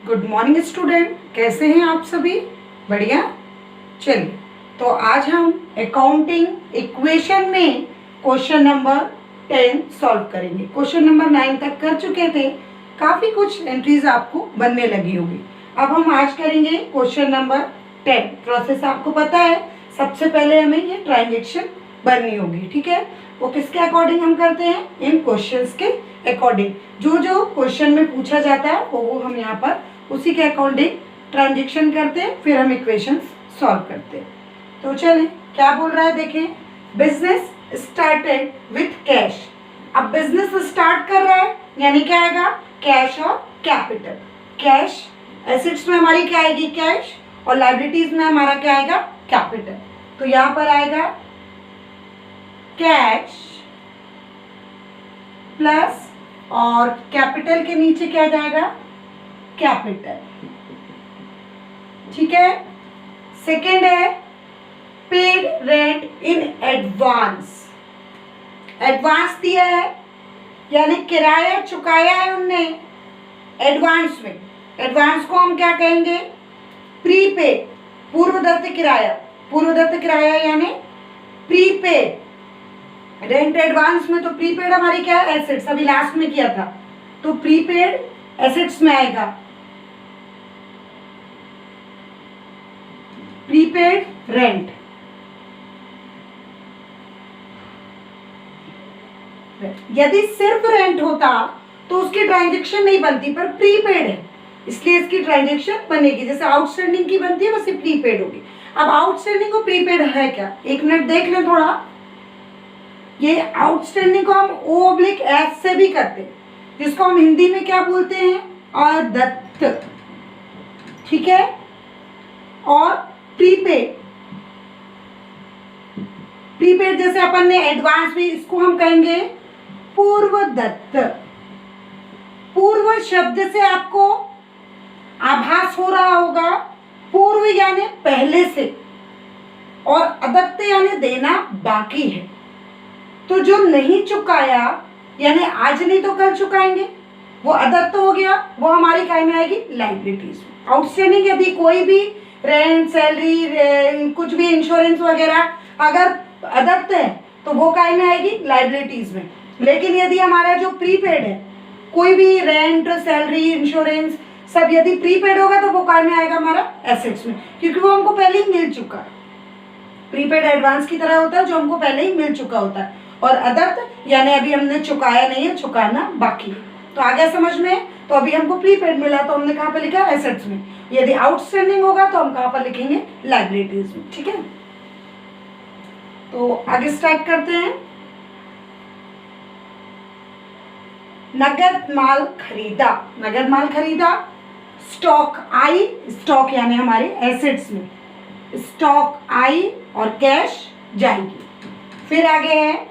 Good morning student, कैसे हैं आप सभी? बढ़िया। चलिए, तो आज हम अकाउंटिंग इक्वेशन में क्वेश्चन नंबर 10 सॉल्व करेंगे। क्वेश्चन नंबर 9 तक कर चुके थे, काफ़ी कुछ एंट्रीज आपको बनने लगी होगी। अब हम आज करेंगे क्वेश्चन नंबर 10। प्रोसेस आपको पता है, सबसे पहले हमें ये ट्रांजेक्शन बननी होगी, ठीक है। वो किसके अकॉर्डिंग हम करते हैं? इन क्वेश्चंस के अकॉर्डिंग। जो जो क्वेश्चन में पूछा जाता है वो हम यहाँ पर उसी के अकॉर्डिंग ट्रांजेक्शन करते हैं, फिर हम इक्वेशंस सॉल्व करते हैं। तो चलें, क्या बोल रहा है देखें। Business started with cash. अब बिजनेस स्टार्ट कर रहा है यानी क्या आएगा? कैश और कैपिटल। कैश एसेट्स में हमारी क्या आएगी? कैश। और लायबिलिटीज में हमारा क्या आएगा? कैपिटल। तो यहाँ पर आएगा कैश प्लस और कैपिटल के नीचे क्या जाएगा? कैपिटल, ठीक है। सेकेंड है paid rent in advance. Advance दिया है यानी किराया चुकाया है उनने एडवांस में। एडवांस को हम क्या कहेंगे? प्रीपेड, पूर्वदत्त किराया। पूर्वदत्त किराया यानी प्रीपेड। रेंट एडवांस में तो प्रीपेड हमारी क्या है? एसेट्स। अभी लास्ट में किया था, तो प्रीपेड एसेट्स में आएगा। प्रीपेड रेंट, यदि सिर्फ रेंट होता तो उसकी ट्रांजैक्शन नहीं बनती, पर प्रीपेड है इसलिए इसकी ट्रांजैक्शन बनेगी। जैसे आउटस्टैंडिंग की बनती है वैसे प्रीपेड होगी। अब आउटस्टैंडिंग को प्रीपेड है क्या? एक मिनट देख लें थोड़ा। ये आउटस्टैंडिंग को हम O/S से भी करते हैं, जिसको हम हिंदी में क्या बोलते हैं? अदत्त, ठीक है। और प्रीपेड, प्रीपेड जैसे अपन ने एडवांस भी, इसको हम कहेंगे पूर्वदत्त। पूर्व शब्द से आपको आभास हो रहा होगा, पूर्व यानी पहले से, और अदत्त यानी देना बाकी है। तो जो नहीं चुकाया यानी आज नहीं तो कल चुकाएंगे, वो अदत्त हो गया, वो हमारी काय में आएगी? लायबिलिटीज में। आउटस्टैंडिंग यदि कोई भी रेंट, सैलरी, कुछ भी इंश्योरेंस वगैरह अगर अदत्त है तो वो काय में आएगी? लायबिलिटीज में। लेकिन यदि हमारा जो प्रीपेड है, कोई भी रेंट, सैलरी, इंश्योरेंस सब यदि प्रीपेड होगा तो वो काय में आएगा? हमारा एसेट्स में, क्योंकि वो हमको पहले ही मिल चुका है। प्रीपेड एडवांस की तरह होता है जो हमको पहले ही मिल चुका होता है, और अदत्त यानी अभी हमने चुकाया नहीं है, चुकाना बाकी है। तो आ गया समझ में? तो अभी हमको प्रीपेड मिला तो हमने कहाँ पर लिखा? एसेट्स में। यदि आउटस्टैंडिंग होगा तो हम कहाँ पर लिखेंगे? लायबिलिटीज में, ठीक है। तो आगे स्टार्ट करते हैं। नगद माल खरीदा। नगद माल खरीदा, स्टॉक आई। स्टॉक यानी हमारे एसेट्स में स्टॉक आई और कैश जाएगी। फिर आगे है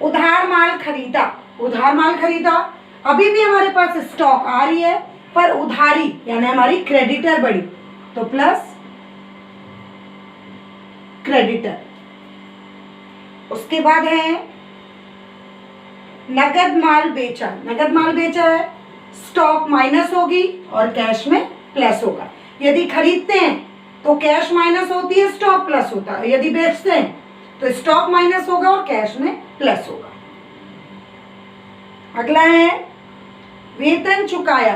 उधार माल खरीदा। उधार माल खरीदा, अभी भी हमारे पास स्टॉक आ रही है पर उधारी यानी हमारी क्रेडिटर बढ़ी, तो प्लस क्रेडिटर। उसके बाद है नगद माल बेचा। नगद माल बेचा है, स्टॉक माइनस होगी और कैश में प्लस होगा। यदि खरीदते हैं तो कैश माइनस होती है, स्टॉक प्लस होता है। यदि बेचते हैं तो स्टॉक माइनस होगा और कैश में प्लस होगा। अगला है वेतन चुकाया।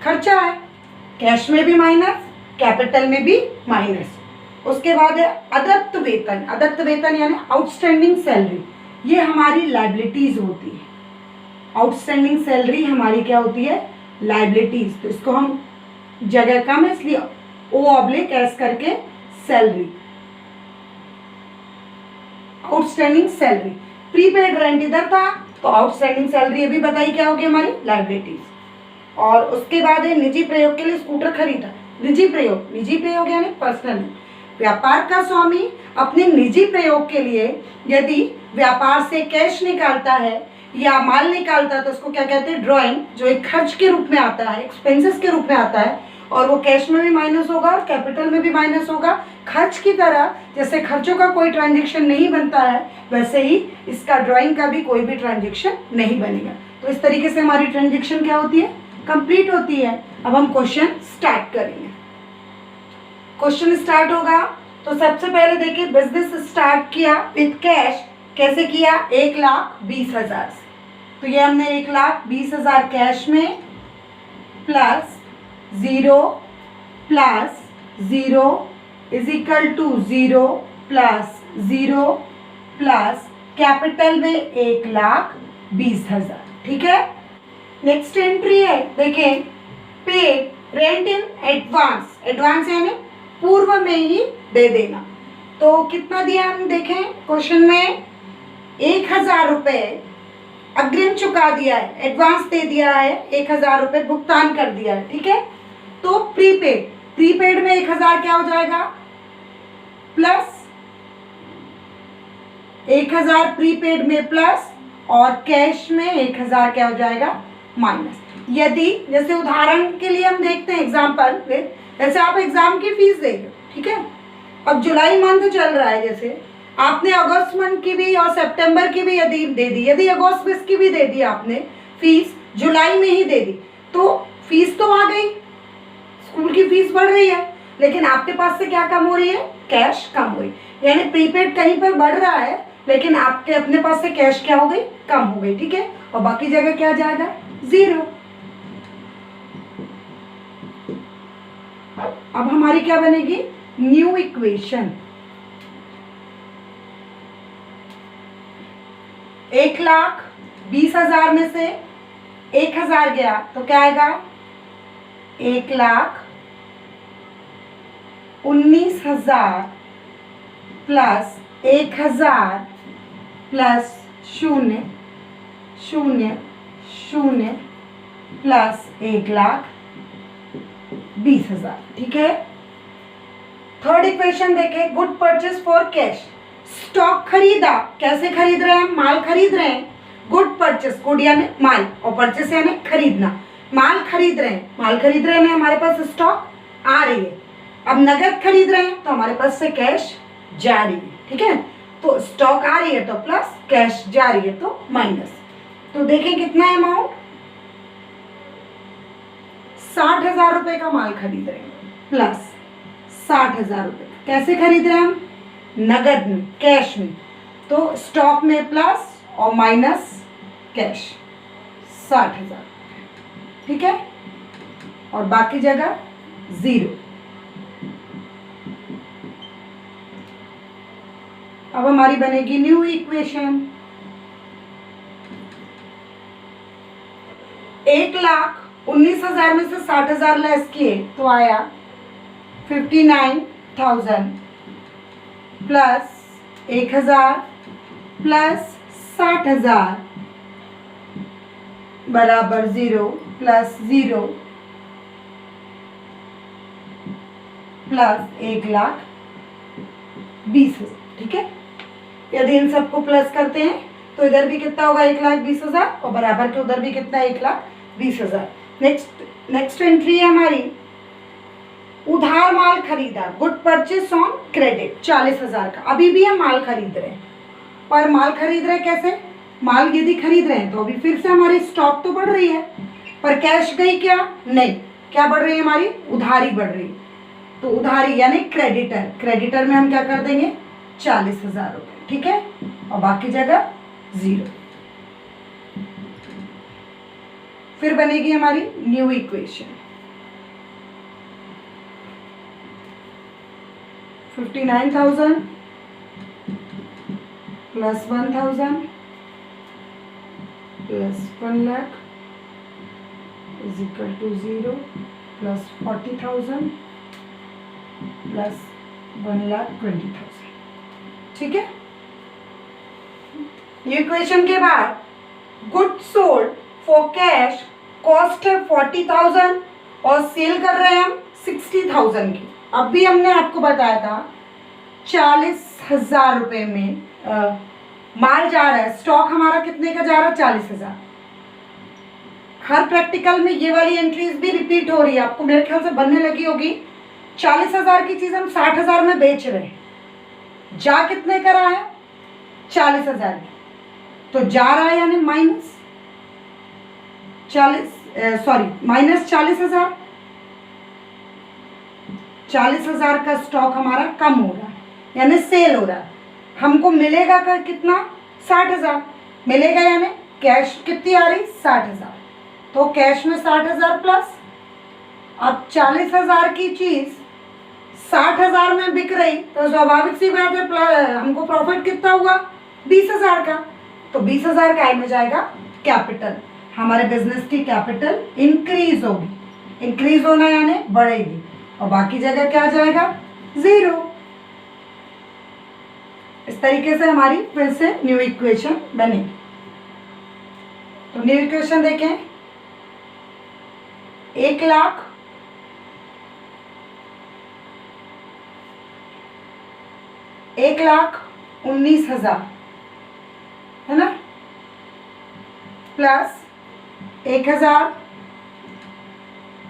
खर्चा है, कैश में भी माइनस, कैपिटल में भी माइनस। उसके बाद है अदत्त वेतन। अदत्त वेतन यानी आउटस्टैंडिंग सैलरी, ये हमारी लायबिलिटीज होती है। आउटस्टैंडिंग सैलरी हमारी क्या होती है? लायबिलिटीज। तो इसको हम जगह कम है इसलिए O/S करके salary, outstanding salary. Prepaid rent इधर था तो आउटस्टैंडिंग सैलरी अभी बताई क्या होगी? हमारी लायबिलिटीज। और उसके बाद है निजी प्रयोग के लिए स्कूटर खरीदा। निजी प्रयोग, निजी प्रयोग यानी पर्सनल। व्यापार का स्वामी अपने निजी प्रयोग के लिए यदि व्यापार से कैश निकालता है या माल निकालता है तो उसको क्या कहते हैं? ड्रॉइंग, जो एक खर्च के रूप में आता है, एक्सपेंसेस के रूप में आता है, और वो कैश में भी माइनस होगा और कैपिटल में भी माइनस होगा। खर्च की तरह जैसे खर्चों का कोई ट्रांजैक्शन नहीं बनता है, वैसे ही इसका ड्राइंग का भी कोई भी ट्रांजैक्शन नहीं बनेगा। तो इस तरीके से हमारी ट्रांजैक्शन क्या होती है? कंप्लीट होती है। अब हम क्वेश्चन स्टार्ट करेंगे। क्वेश्चन स्टार्ट होगा तो सबसे पहले देखिए, बिजनेस स्टार्ट किया विथ कैश। कैसे किया? 1,20,000 से। तो ये हमने 1,20,000 कैश में plus 0 is equal to 0 plus 0 plus capital में 1,20,000। ठीक है। नेक्स्ट एंट्री है, देखें, पे रेंट इन एडवांस। एडवांस यानी पूर्व में ही दे देना। तो कितना दिया हम देखें क्वेश्चन में, 1,000 रुपये अग्रिम चुका दिया है, एडवांस दे दिया है, 1,000 रुपये भुगतान कर दिया है। ठीक है। तो प्रीपेड में 1,000 क्या हो जाएगा? प्लस 1,000 प्रीपेड में प्लस, और कैश में 1,000 क्या हो जाएगा? माइनस। यदि जैसे उदाहरण के लिए हम देखते हैं एग्जाम्पल, जैसे आप एग्जाम की फीस देंगे। ठीक है। अब जुलाई मंथ चल रहा है, जैसे आपने अगस्त मंथ की भी और सितंबर की भी यदि दे दी, यदि अगस्त मंथ की भी दे दी आपने फीस, जुलाई में ही दे दी, तो फीस तो आ गई, स्कूल की फीस बढ़ रही है, लेकिन आपके पास से क्या कम हो रही है? कैश कम हो रही। यानी प्रीपेड कहीं पर बढ़ रहा है, लेकिन आपके अपने पास से कैश क्या हो गई? कम हो गई। ठीक है। और बाकी जगह क्या जाएगा? 0। अब हमारी क्या बनेगी? New equation. 1,20,000 में से 1,000 गया तो क्या आएगा? 1,19,000 प्लस 1,000 प्लस 0 0 0 प्लस 1,20,000। ठीक है। थर्ड इक्वेशन देखें, good purchase for cash. Stock खरीदा, कैसे खरीद रहे हैं? माल खरीद रहे हैं। गुड परचेस, गुड यानी माल, और परचेस यानी खरीदना। माल खरीद रहे हैं, हमारे पास स्टॉक आ रही है। अब नगद खरीद रहे हैं तो हमारे पास से कैश जा रही है। ठीक है। तो स्टॉक आ रही है तो प्लस, कैश जा रही है तो माइनस। तो देखें कितना अमाउंट, 60,000 रुपये का माल खरीद रहे हैं, प्लस 60,000 रुपये। कैसे खरीद रहे हैं हम? नगद में, कैश में। तो स्टॉक में प्लस और माइनस कैश, 60,000। ठीक है। और बाकी जगह 0। अब हमारी बनेगी न्यू इक्वेशन। 1,19,000 में से 60,000 लेस किए तो आया 59,000 प्लस 1,000 प्लस 60,000 बराबर 0 प्लस 0 प्लस 1,20,000। ठीक है। यदि इन सबको प्लस करते हैं तो इधर भी कितना होगा? 1,20,000, और बराबर के उधर भी कितना? 1,20,000। नेक्स्ट एंट्री है हमारी, उधार माल खरीदा, गुड परचेस ऑन क्रेडिट, 40,000 का। अभी भी हम माल खरीद रहे हैं, पर माल खरीद रहे कैसे? माल यदि खरीद रहे हैं तो अभी फिर से हमारी स्टॉक तो बढ़ रही है, पर कैश गई क्या? नहीं। क्या बढ़ रही है हमारी? उधारी बढ़ रही है। तो उधारी यानी क्रेडिटर में हम क्या कर देंगे? 40,000 रुपये। ठीक है। और बाकी जगह 0। फिर बनेगी हमारी न्यू इक्वेशन। 59,000 प्लस 1,000 प्लस 1 लाख is equal to 0 plus 40,000 plus 1,20,000। ठीक है। ये इक्वेशन के बाद good sold for cash cost है 40,000 और सेल कर रहे हैं हम 60,000 की। अब भी हमने आपको बताया था 40,000 रुपये में माल जा रहा है, स्टॉक हमारा कितने का जा रहा है? 40,000। हर प्रैक्टिकल में ये वाली एंट्रीज भी रिपीट हो रही है, आपको मेरे ख्याल से बनने लगी होगी। 40,000 की चीज़ हम 60,000 में बेच रहे हैं, जा कितने का रहा है? 40,000 की। तो जा रहा है यानी माइनस 40 माइनस 40,000। 40,000 का स्टॉक हमारा कम हो रहा है, यानी सेल हो रहा है। हमको मिलेगा का कितना? 60,000 मिलेगा, यानी कैश कितनी आ रही? 60,000। तो कैश में 60,000 प्लस, अब 40,000 की चीज 60,000 में बिक रही, तो स्वाभाविक सी बात है हमको प्रॉफिट कितना हुआ? 20,000 का। तो 20,000 का में जाएगा कैपिटल, हमारे बिजनेस की कैपिटल इंक्रीज होगी। इंक्रीज होना यानी बढ़ेगी, और बाकी जगह क्या जाएगा? 0। इस तरीके से हमारी फिर से न्यू इक्वेशन बनेगी। तो न्यू इक्वेशन देखें, 1,19,000 है ना, प्लस 1,000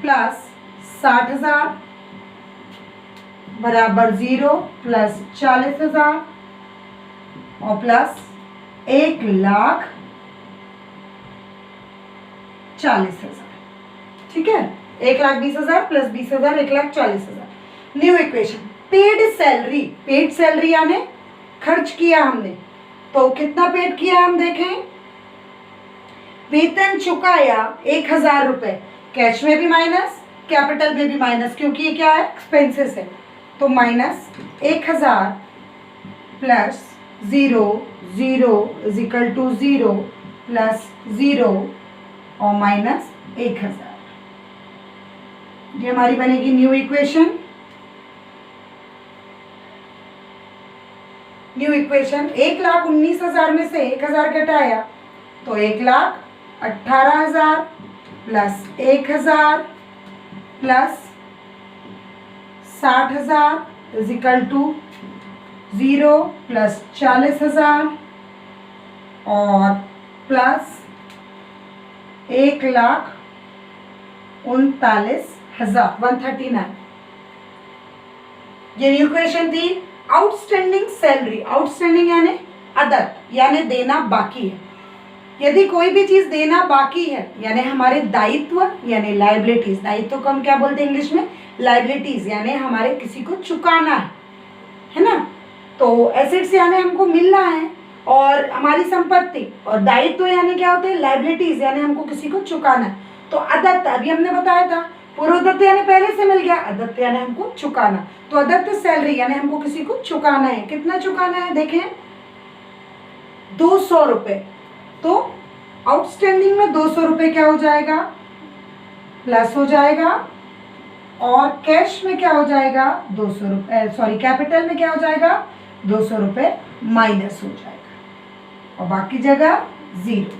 प्लस 60,000 बराबर 0, प्लस 40,000 और प्लस 1,40,000। ठीक है, 1,20,000 plus 20,000 1,40,000। New equation, paid salary. Paid salary यानी खर्च किया हमने, तो कितना पेड किया हम देखें, वेतन चुकाया 1,000 रुपए, कैश में भी माइनस कैपिटल में भी माइनस, क्योंकि ये क्या है? एक्सपेंसेस है। तो minus 1,000 plus 0 0 is equal to 0 plus 0 और माइनस 1,000। ये हमारी बनेगी न्यू इक्वेशन। न्यू इक्वेशन, 1,19,000 में से 1,000 घटाया तो 1,18,000 plus 1,000 plus 60,000 is equal to 0 plus 40,000 और प्लस 1,39,000 139। ये इक्वेशन थी आउटस्टैंडिंग सैलरी। आउटस्टैंडिंग यानी अदर, यानी देना बाकी है। यदि कोई भी चीज देना बाकी है यानी हमारे दायित्व यानी लाइबिलिटीज, दायित्व को हम क्या बोलते हैं इंग्लिश में? लाइबिलिटीज, यानी हमारे किसी को चुकाना है ना। तो एसेट्स यानी हमको मिलना है, और हमारी संपत्ति, और दायित्व यानी क्या होते हैं? लाइबिलिटीज, यानी हमको किसी को चुकाना है। तो अदत्त अभी हमने बताया था, पूर्वदत्त यानी पहले से मिल गया, अदत्त यानी हमको चुकाना। तो अदत्त सैलरी यानी हमको किसी को चुकाना है। कितना चुकाना है देखें, 200 रुपए। तो आउटस्टैंडिंग में 200 रुपए क्या हो जाएगा? प्लस हो जाएगा, और कैश में क्या हो जाएगा? 200 रुपए, सॉरी कैपिटल में क्या हो जाएगा? 200 रुपए माइनस हो जाएगा, और बाकी जगह 0।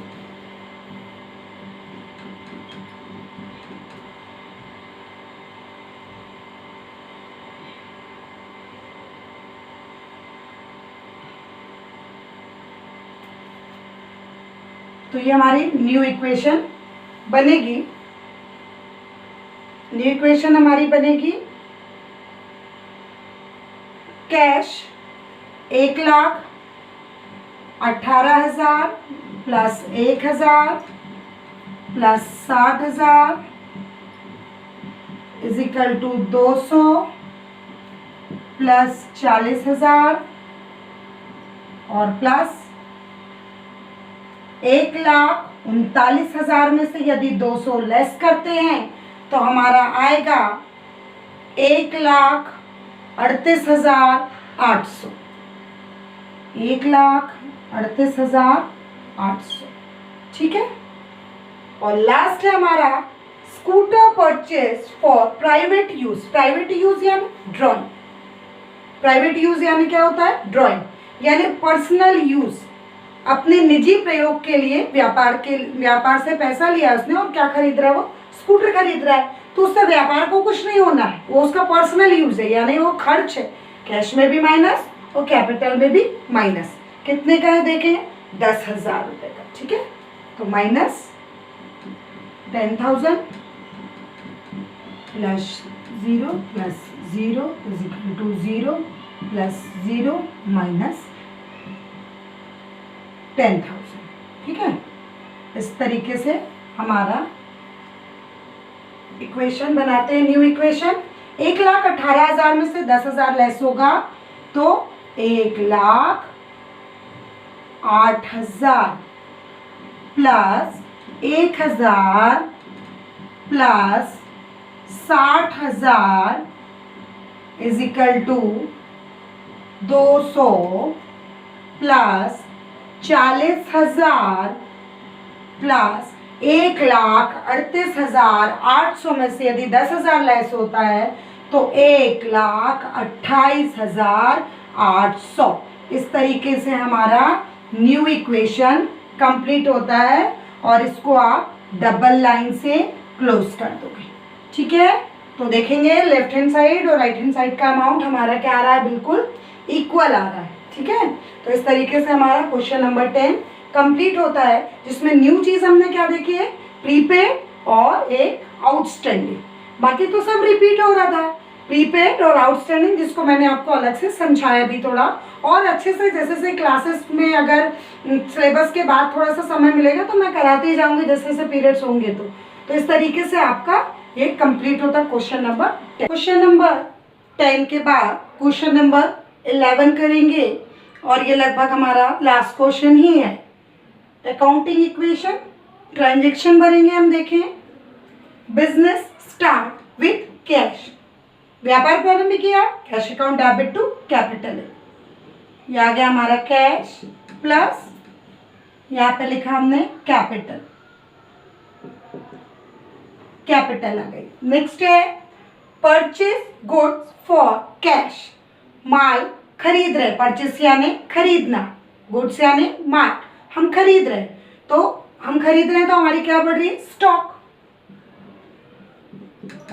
तो ये हमारी न्यू इक्वेशन बनेगी। न्यू इक्वेशन हमारी बनेगी, cash 1,18,000 plus 1,000 plus 60,000 is equal to 200 plus 40,000 और प्लस 1,39,000 में से यदि 200 लेस करते हैं तो हमारा आएगा 1,38,800। 1,38,800, ठीक है। और लास्ट है हमारा scooter purchase for private use. Private use यानी ड्राइंग। प्राइवेट यूज यानी क्या होता है? ड्राइंग, यानी पर्सनल यूज, अपने निजी प्रयोग के लिए व्यापार से पैसा लिया उसने, और क्या खरीद रहा है? वो स्कूटर खरीद रहा है। तो उससे व्यापार को कुछ नहीं होना है, वो उसका पर्सनल यूज है, यानी वो खर्च है। कैश में भी माइनस और कैपिटल में भी माइनस। कितने का है देखें? 10,000 रुपये का, ठीक है। तो minus 10,000 plus 0 plus 0 is equal to 0 plus 0 minus 10,000, ठीक है। इस तरीके से हमारा इक्वेशन बनाते हैं, न्यू इक्वेशन। 1,18,000 में से 10,000 लेस होगा तो 1,08,000 plus 1,000 plus 60,000 is equal to 200 plus 40,000 plus 1,38,800 में से यदि 10,000 लेस होता है तो 1,28,800। इस तरीके से हमारा न्यू इक्वेशन कंप्लीट होता है और इसको आप डबल लाइन से क्लोज कर दोगे। ठीक है, तो देखेंगे लेफ्ट हैंड साइड और राइट हैंड साइड का अमाउंट हमारा क्या आ रहा है, बिल्कुल इक्वल आ रहा है। ठीक है, तो इस तरीके से हमारा क्वेश्चन नंबर 10 कंप्लीट होता है, जिसमें न्यू चीज हमने क्या देखी है, प्रीपेड और एक आउटस्टैंडिंग। बाकी तो सब रिपीट हो रहा था, प्रीपेड और आउटस्टैंडिंग, जिसको मैंने आपको अलग से समझाया भी थोड़ा और अच्छे से। जैसे जैसे क्लासेस में अगर सिलेबस के बाद थोड़ा सा समय मिलेगा तो मैं कराते ही जाऊंगी जैसे जैसे पीरियड्स होंगे। तो इस तरीके से आपका ये कंप्लीट होता है क्वेश्चन नंबर 10। क्वेश्चन नंबर 10 के बाद क्वेश्चन नंबर 11 करेंगे और ये लगभग हमारा लास्ट क्वेश्चन ही है। अकाउंटिंग इक्वेशन, ट्रांजैक्शन भरेंगे हम। देखें, बिजनेस स्टार्ट विथ कैश, व्यापार प्रारंभ किया, cash account debit to capital. ये आ गया हमारा कैश प्लस यहाँ पे लिखा हमने कैपिटल, कैपिटल आ गई। नेक्स्ट है परचेज गुड्स फॉर कैश, माल खरीद रहे, परचेस यानी खरीदना, गुड्स यानी माल, हम खरीद रहे। तो हम खरीद रहे हैं तो हमारी क्या बढ़ रही है, स्टॉक।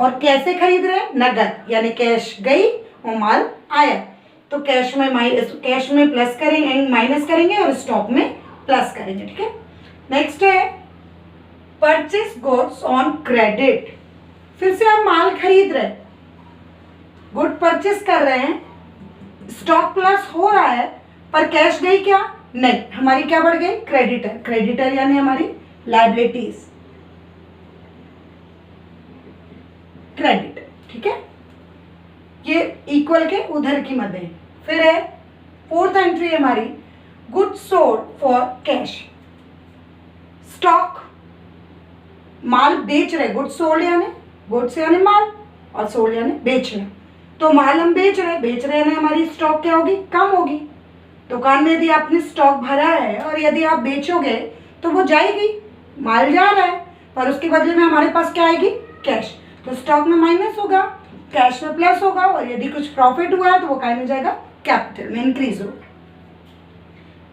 और कैसे खरीद रहे हैं, नगद, यानी कैश गई और माल आया। तो कैश में प्लस करेंगे, माइनस करेंगे और स्टॉक में प्लस करेंगे। ठीक है, नेक्स्ट है परचेस गुड्स ऑन क्रेडिट, फिर से हम माल खरीद रहे हैं, गुड परचेस कर रहे हैं, स्टॉक प्लस हो रहा है, पर कैश गई क्या, नहीं, हमारी क्या बढ़ गई, क्रेडिटर। क्रेडिटर यानी हमारी लायबिलिटीज, क्रेडिट। ठीक है, ये इक्वल के उधर की मत है। फिर है फोर्थ एंट्री हमारी, goods sold for cash, stock, माल बेच रहे, गुड्स सोल्ड यानी गुड्स यानी माल और सोल्ड यानी बेचना। तो माल हम बेच रहे यानी हमारी स्टॉक क्या होगी, कम होगी। दुकान में यदि आपने स्टॉक भरा है और यदि आप बेचोगे तो वो जाएगी, माल जा रहा है, पर उसके बदले में हमारे पास क्या आएगी, कैश। तो स्टॉक में माइनस होगा, कैश में प्लस होगा, और यदि कुछ प्रॉफिट हुआ है तो वो काय में जाएगा, कैपिटल में इंक्रीज होगा।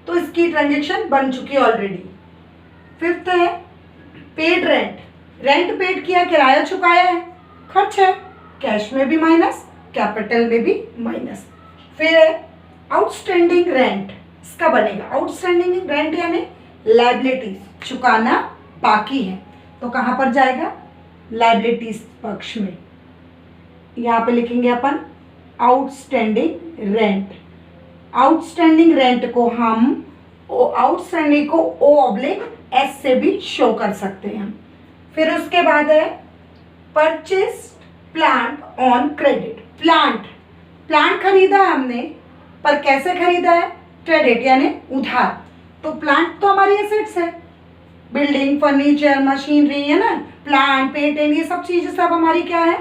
तो इसकी ट्रांजेक्शन बन चुकी है ऑलरेडी। फिफ्थ है पेड रेंट, रेंट पेड किया, किराया चुकाया है, खर्च है, कैश में भी माइनस, कैपिटल में भी माइनस। फिर है आउटस्टैंडिंग रेंट, इसका बनेगा आउटस्टैंडिंग रेंट यानी लायबिलिटीज, चुकाना बाकी है, तो कहाँ पर जाएगा, लायबिलिटीज पक्ष में। यहाँ पे लिखेंगे अपन आउटस्टैंडिंग रेंट। आउटस्टैंडिंग रेंट को हम आउटस्टैंडिंग को O/S से भी शो कर सकते हैं। फिर उसके बाद है purchase plant on credit, plant खरीदा है हमने, पर कैसे खरीदा है, क्रेडिट यानी उधार। तो प्लांट तो हमारी एसेट्स है, बिल्डिंग, फर्नीचर, मशीनरी, है ना, प्लांट, पेटेंट, ये सब चीजें सब हमारी क्या है,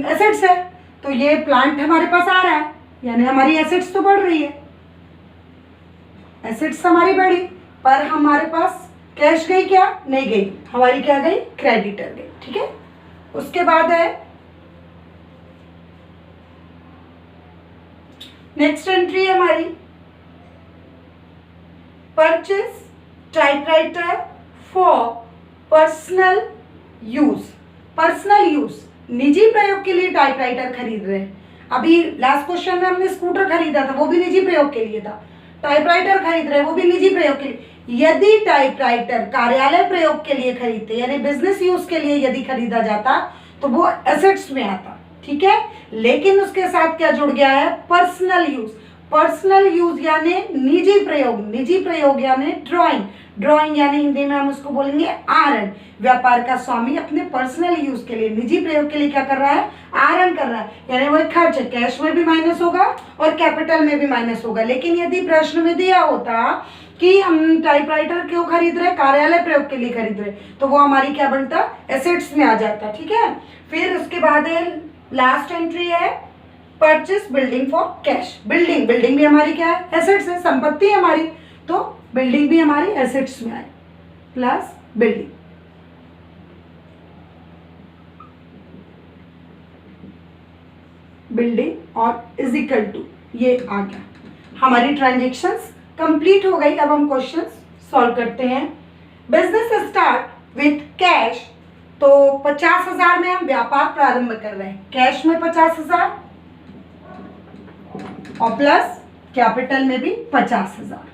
एसेट्स है। तो ये प्लांट हमारे पास आ रहा है यानी हमारी एसेट्स तो बढ़ रही है, एसेट्स हमारी बढ़ी, पर हमारे पास कैश गई क्या, नहीं गई, हमारी क्या गई, क्रेडिटर गई। ठीक है, उसके बाद है नेक्स्ट एंट्री हमारी purchase typewriter for personal use, personal use, निजी प्रयोग के लिए टाइपराइटर खरीद रहे हैं। अभी लास्ट क्वेश्चन में हमने स्कूटर खरीदा था, वो भी निजी प्रयोग के लिए था। टाइपराइटर खरीद रहे हैं, वो भी निजी प्रयोग के लिए। यदि टाइपराइटर कार्यालय प्रयोग के लिए खरीदते यानी बिजनेस यूज के लिए यदि खरीदा जाता तो वो एसेट्स में आता। ठीक है, लेकिन उसके साथ क्या जुड़ गया है, पर्सनल यूज। पर्सनल यूज यानी निजी प्रयोग यानी ड्राइंग यानी हिंदी में हम उसको बोलेंगे आहरण। व्यापार का स्वामी अपने पर्सनल यूज के लिए, निजी प्रयोग के लिए क्या कर रहा है, आहरण कर रहा है, यानी वो एक खर्च है, कैश में भी माइनस होगा और कैपिटल में भी माइनस होगा। लेकिन यदि प्रश्न में दिया होता कि हम टाइपराइटर क्यों खरीद रहे, कार्यालय प्रयोग के लिए खरीद रहे, तो वो हमारी क्या बनता, एसेट्स में आ जाता। ठीक है, फिर उसके बाद लास्ट एंट्री है purchase building for cash. Building भी हमारी क्या है, एसेट्स है, संपत्ति है हमारी, तो बिल्डिंग भी हमारी एसेट्स में आए, प्लस बिल्डिंग और इज इक्वल टू ये आ गया। हमारी ट्रांजेक्शन्स कंप्लीट हो गई। अब हम क्वेश्चंस सॉल्व करते हैं। बिजनेस स्टार्ट विथ कैश, तो 50,000 में हम व्यापार प्रारंभ कर रहे हैं, कैश में 50,000 और प्लस कैपिटल में भी 50,000।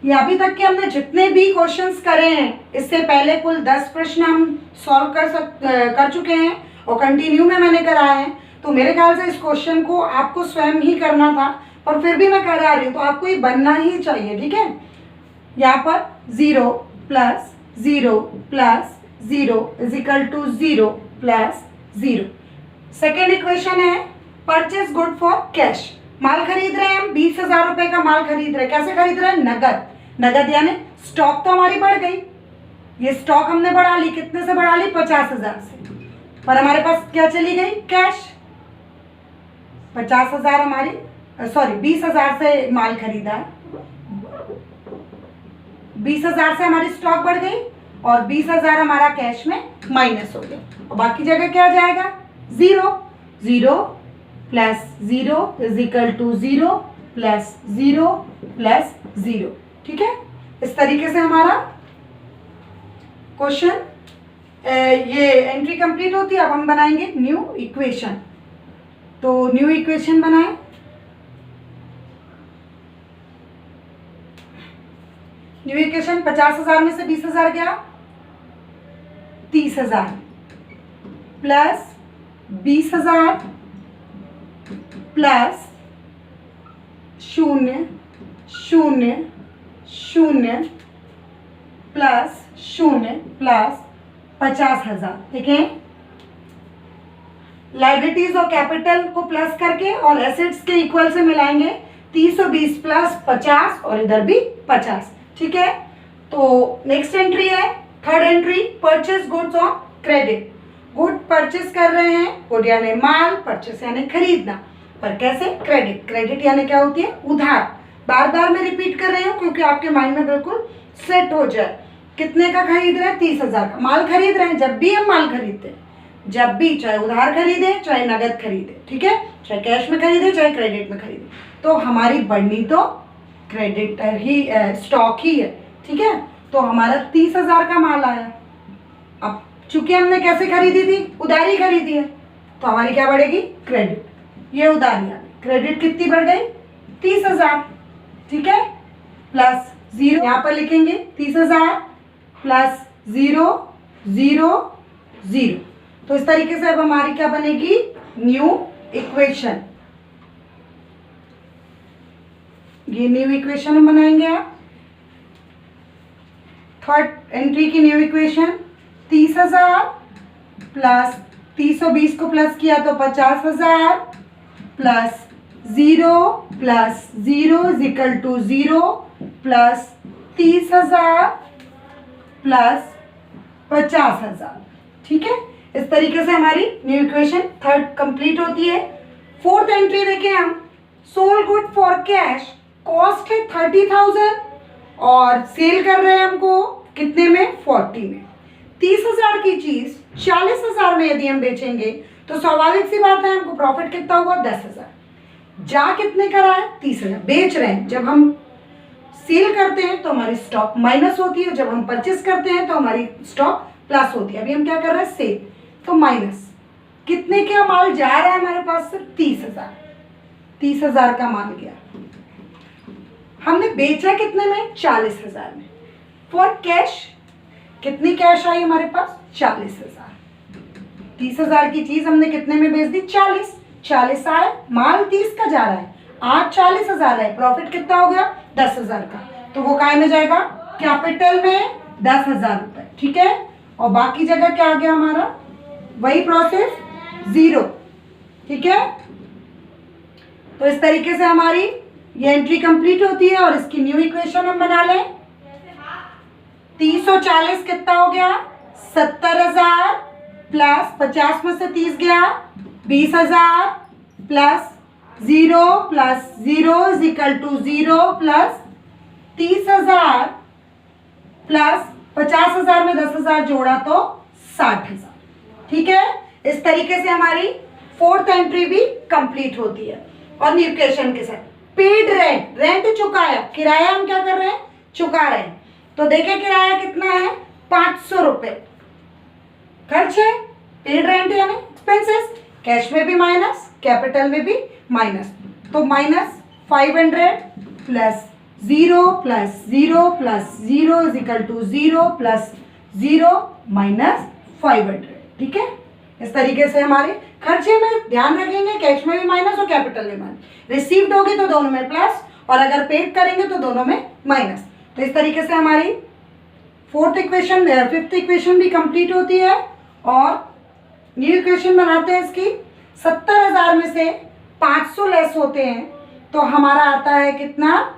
ये अभी तक के हमने जितने भी क्वेश्चंस करे हैं, इससे पहले कुल 10 प्रश्न हम सॉल्व कर चुके हैं और कंटिन्यू में मैंने कराए हैं। तो मेरे ख्याल से इस क्वेश्चन को आपको स्वयं ही करना था, पर फिर भी मैं करा रही हूँ, तो आपको ये बनना ही चाहिए। ठीक है, यहाँ पर 0 plus 0 plus 0 is equal to 0 plus 0। Second equation है परचेस गुड फॉर कैश। माल खरीद रहे हैं हम, 20,000 रुपए का माल खरीद रहे हैं। कैसे खरीद रहे हैं, नगद यानी स्टॉक तो हमारी बढ़ गई, ये स्टॉक हमने बढ़ा ली, कितने से बढ़ा ली, 50,000 से, पर हमारे पास क्या चली गई, कैश। 50,000 हमारी 20,000 से माल खरीदा है, 20,000 से हमारी स्टॉक बढ़ गई और 20,000 हमारा कैश में माइनस हो गया, और बाकी जगह क्या जाएगा, 0 plus 0 is equal to 0 plus 0 plus 0। ठीक है, इस तरीके से हमारा क्वेश्चन ये एंट्री कंप्लीट होती है। अब हम बनाएंगे न्यू इक्वेशन। तो न्यू इक्वेशन बनाएं। न्यू इक्वेशन 50,000 में से 20,000 गया, 30,000 प्लस 20,000 प्लस 0 0 0 प्लस 0 प्लस 50,000। देखें, लाइबिलिटीज और कैपिटल को प्लस करके और एसेट्स के इक्वल से मिलाएंगे, 320 प्लस 50 और इधर भी 50। ठीक है, तो नेक्स्ट एंट्री है third entry, purchase goods on credit. Good purchase कर रहे हैं, गुड यानी माल, परचेस यानी खरीदना, पर कैसे, क्रेडिट यानी क्या होती है, उधार। बार बार मैं रिपीट कर रही हूँ क्योंकि आपके माइंड में बिल्कुल सेट हो जाए। कितने का खरीद रहे हैं, 30,000 का माल खरीद रहे हैं। जब भी हम माल खरीदते हैं, जब भी, चाहे उधार खरीदे चाहे नगद खरीदे, ठीक है, चाहे कैश में खरीदे चाहे क्रेडिट में खरीदे, तो हमारी बढ़नी तो क्रेडिट ही, स्टॉक ही है। ठीक है, तो हमारा 30,000 का माल आया। अब चूंकि हमने कैसे खरीदी थी, उधारी खरीदी है, तो हमारी क्या बढ़ेगी, क्रेडिट। ये उधारी आ गई, क्रेडिट कितनी बढ़ गई, 30,000। ठीक है, प्लस 0 यहाँ पर लिखेंगे, 30,000 प्लस 0 0 0। तो इस तरीके से अब हमारी क्या बनेगी, न्यू इक्वेशन। ये न्यू इक्वेशन हम बनाएंगे। आप थर्ड एंट्री की न्यू इक्वेशन, 30,000 प्लस 320 को प्लस किया तो 50,000 plus 0 plus 0 is equal to 0 plus 30,000 plus 50,000। ठीक है, इस तरीके से हमारी न्यू इक्वेशन थर्ड कंप्लीट होती है। फोर्थ एंट्री देखें हम, sold good for cash, cost है 30,000 और सेल कर रहे हैं हमको कितने में, 40 में। 30,000 की चीज 40,000 में यदि हम बेचेंगे तो स्वाभाविक सी बात है हमको प्रॉफिट कितना हुआ, 10,000। जा कितने का रहा है, 30,000 बेच रहे हैं। जब हम सेल करते हैं तो हमारी स्टॉक माइनस होती है, जब हम परचेस करते हैं तो हमारी स्टॉक प्लस होती है। अभी हम क्या कर रहे हैं, सेल, तो माइनस कितने का माल जा रहा है हमारे पास से, 30,000। 30,000 का माल गया, हमने बेचा कितने में, 40,000 में। फॉर कैश कितनी कैश आई हमारे पास, 40,000। 30,000 की चीज हमने कितने में बेच दी, 40। 40 आए, माल 30 का जा रहा है, आज 40,000 है, प्रॉफिट कितना हो गया 10,000 का, तो वो काय में जाएगा कैपिटल में 10,000 रुपये, ठीक है। और बाकी जगह क्या आ गया हमारा, वही प्रोसेस 0, ठीक है। तो इस तरीके से हमारी ये एंट्री कंप्लीट होती है और इसकी न्यू इक्वेशन हम बना लें। 30 और 40 कितना हो गया 70,000 प्लस 50 में से 30 गया 20,000 plus 0 is equal to 0 plus 30,000 plus 50,000 में 10,000 जोड़ा तो 60,000, ठीक है। इस तरीके से हमारी फोर्थ एंट्री भी कंप्लीट होती है। और न्यू इक्वेशन के साथ पेड रेंट, रेंट चुकाया, किराया हम क्या कर रहे हैं चुका रहे हैं, तो देखिए किराया कितना है 500 रुपये, खर्च है, पेड रेंट यानी एक्सपेंसेस, कैश में भी माइनस कैपिटल में भी माइनस, तो -500 plus 0 plus 0 plus 0 is equal to 0 plus 0 minus 500, ठीक है। इस तरीके से हमारे खर्चे में ध्यान रखेंगे, कैश में भी माइनस और कैपिटल में माइनस, रिसीव्ड होगी तो दोनों में प्लस और अगर पेड करेंगे तो दोनों में माइनस। तो इस तरीके से हमारी फिफ्थ इक्वेशन भी कंप्लीट होती है। और न्यू इक्वेशन बनाते हैं इसकी, 70,000 में से 500 लेस होते हैं तो हमारा आता है कितना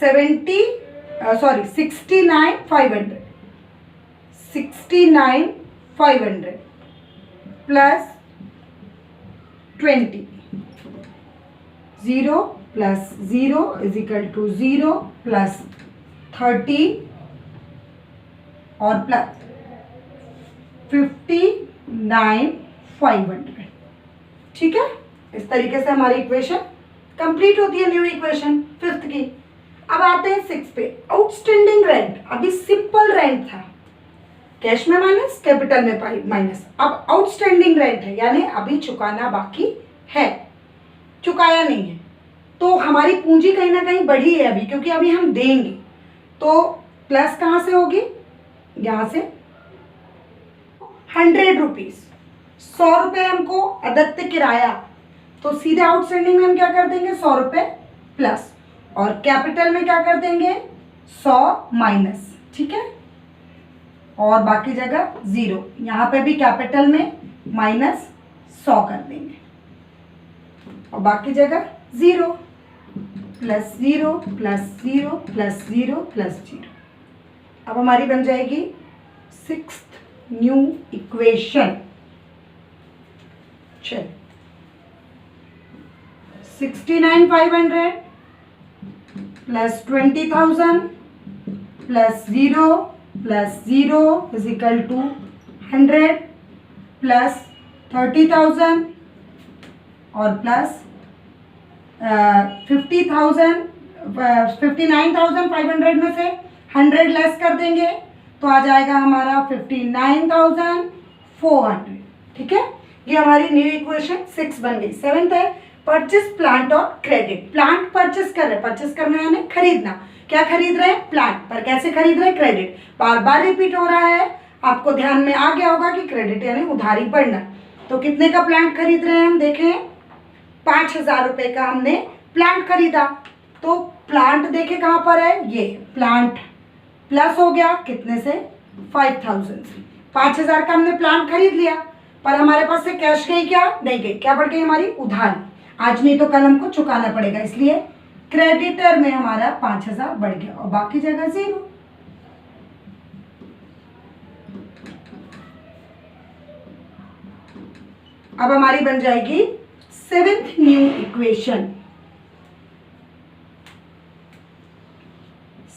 69,500 plus 20, 0 plus 0 is equal to 0 plus 30 और प्लस 59,500, ठीक है। इस तरीके से हमारी इक्वेशन कंप्लीट होती है, न्यू इक्वेशन फिफ्थ की। अब आते हैं 6 पे, आउटस्टैंडिंग रेंट। अभी सिंपल रेंट था, कैश में माइनस कैपिटल में माइनस, अब आउटस्टैंडिंग रेंट है यानी अभी चुकाना बाकी है, चुकाया नहीं है, तो हमारी पूंजी कहीं ना कहीं बढ़ी है अभी, क्योंकि अभी हम देंगे, तो प्लस कहाँ से होगी, यहाँ से 100 रुपीज़, 100 रुपये हमको अदत्त किराया, तो सीधे आउटस्टैंडिंग में हम क्या कर देंगे 100 रुपये प्लस, और कैपिटल में क्या कर देंगे 100 माइनस, ठीक है। और बाकी जगह 0, यहाँ पे भी कैपिटल में माइनस 100 कर देंगे और बाकी जगह 0 प्लस 0 प्लस 0 प्लस 0 प्लस 0। अब हमारी बन जाएगी 6th न्यू इक्वेशन। चल 69,500 plus 20,000 plus 0 plus 0 is equal to 100 plus 30,000 और प्लस 59,500 में से 100 लेस कर देंगे तो आ जाएगा हमारा 59,400, ठीक है। ये हमारी न्यू इक्वेशन 6 बन गई। 7th है परचेस प्लांट और क्रेडिट। प्लांट परचेस कर रहे हैं, परचेस करना यानी खरीदना, क्या खरीद रहे हैं प्लांट, पर कैसे खरीद रहे हैं क्रेडिट, बार बार रिपीट हो रहा है, आपको ध्यान में आ गया होगा कि क्रेडिट यानी उधारी पड़ना। तो कितने का प्लांट खरीद रहे हैं हम देखें, 5,000 रुपये का हमने प्लांट खरीदा, तो प्लांट देखे कहाँ पर है, ये प्लांट प्लस हो गया कितने से 5,000 से, 5,000 का हमने प्लांट खरीद लिया, पर हमारे पास से कैश गई क्या, नहीं गई, क्या बढ़ गई हमारी उधारी, आज नहीं तो कल हमको चुकाना पड़ेगा, इसलिए क्रेडिटर में हमारा 5,000 बढ़ गया और बाकी जगह 0। अब हमारी बन जाएगी 7th new equation.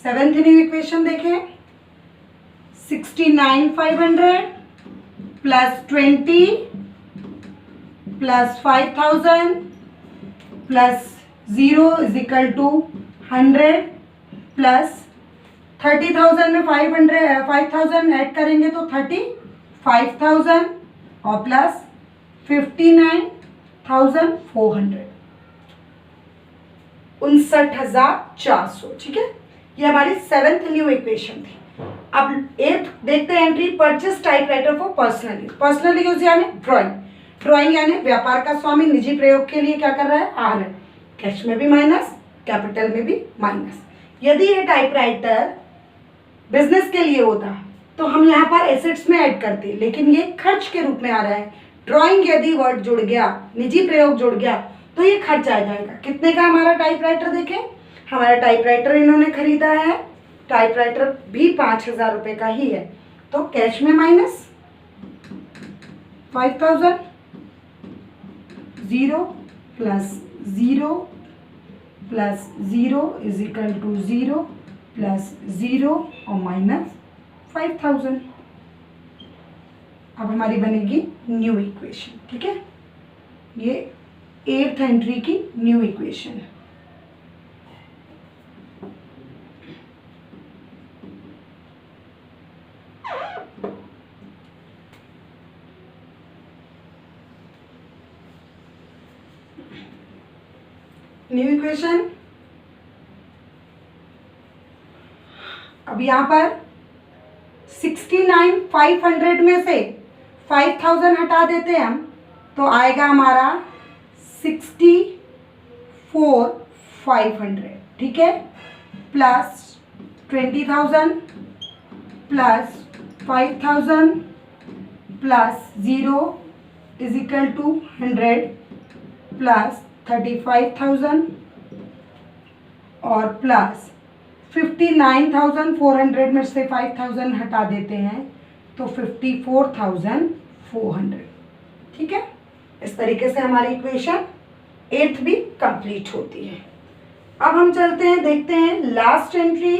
7th new equation देखें, 69,500 plus 20 plus 5,000 plus 0 is equal to 100 plus 30,000 में 5,000 ऐड करेंगे तो 35,000 और प्लस 59,400, 59,400, ठीक है। ये हमारी 7th न्यू इक्वेशन थी। अब 8th देखते हैं entry, purchase typewriter for personal use यानी ड्राइंग। ड्राइंग यानी व्यापार का स्वामी निजी प्रयोग के लिए क्या कर रहा है, आ रहा है, कैश में भी माइनस, कैपिटल में भी माइनस। यदि ये टाइपराइटर बिजनेस के लिए होता तो हम यहाँ पर एसेट्स में ऐड करते, लेकिन ये खर्च के रूप में आ रहा है। ड्राइंग यदि वर्ड जुड़ गया, निजी प्रयोग जुड़ गया तो ये खर्च आ जाएगा। कितने का हमारा टाइपराइटर देखें, हमारा टाइपराइटर इन्होंने खरीदा है, टाइपराइटर भी 5,000 रुपये का ही है, तो कैश में minus 5,000, 0 plus 0 plus 0 is equal to 0 plus 0 और माइनस 5,000। अब हमारी बनेगी न्यू इक्वेशन। ठीक है, ये 8th एंट्री की न्यू इक्वेशन है। न्यू इक्वेशन, अब यहां पर 69,500 में से 5,000 हटा देते हैं हम, तो आएगा हमारा 64,500। ठीक है, plus 20,000 plus 5,000 plus 0 is equal to 100 plus 35,000 और प्लस 59,400 में से 5,000 हटा देते हैं तो 54,400। ठीक है, इस तरीके से हमारी इक्वेशन 8th भी कंप्लीट होती है। अब हम चलते हैं, देखते हैं last entry,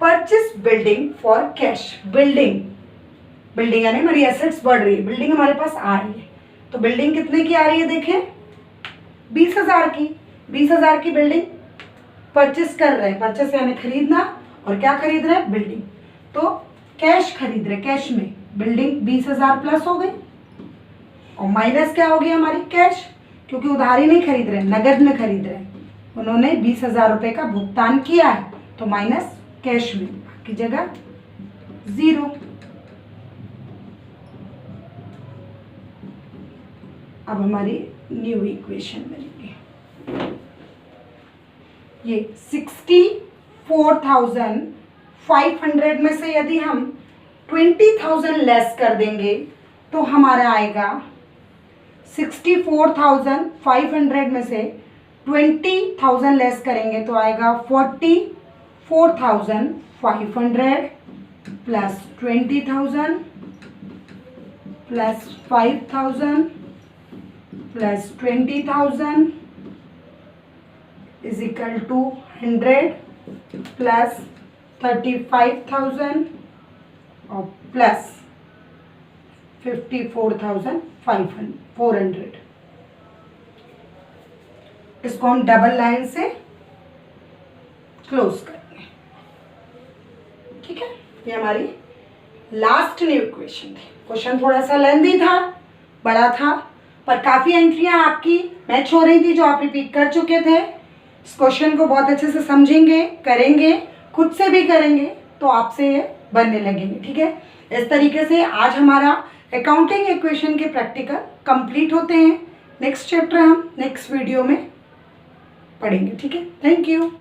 purchase building for cash. Building यानी हमारी एसेट्स बढ़ रही है, बिल्डिंग हमारे पास आ रही है, तो बिल्डिंग कितने की आ रही है देखें, 20,000 की। 20,000 की बिल्डिंग परचेस कर रहे हैं, परचेस यानी खरीदना, और क्या खरीद रहे हैं, बिल्डिंग। तो कैश खरीद रहे, कैश में बिल्डिंग 20,000 प्लस हो गई, और माइनस क्या हो गया हमारी, कैश, क्योंकि उधारी नहीं खरीद रहे, नगद में खरीद रहे हैं। उन्होंने 20,000 रुपये का भुगतान किया है, तो माइनस कैश में की जगह 0। अब हमारी न्यू इक्वेशन बनेगी, ये 64,500 में से यदि हम 20,000 लेस कर देंगे तो हमारा आएगा 64,500 में से 20,000 लेस करेंगे तो आएगा 44,500 plus 20,000 plus 5,000 plus 20,000 is equal to 100 plus 35,000 और प्लस 54,400। इसको हम डबल लाइन से क्लोज करेंगे। ठीक है, ये हमारी लास्ट न्यू इक्वेशन थी। क्वेश्चन थोड़ा सा लेंथी था, बड़ा था, पर काफ़ी एंट्रियां आपकी मैच हो रही थी जो आप रिपीट कर चुके थे। इस क्वेश्चन को बहुत अच्छे से समझेंगे, करेंगे, खुद से भी करेंगे तो आपसे ये बनने लगेंगे। ठीक है, इस तरीके से आज हमारा अकाउंटिंग इक्वेशन के प्रैक्टिकल कंप्लीट होते हैं। नेक्स्ट चैप्टर हम नेक्स्ट वीडियो में पढ़ेंगे। ठीक है, थैंक यू।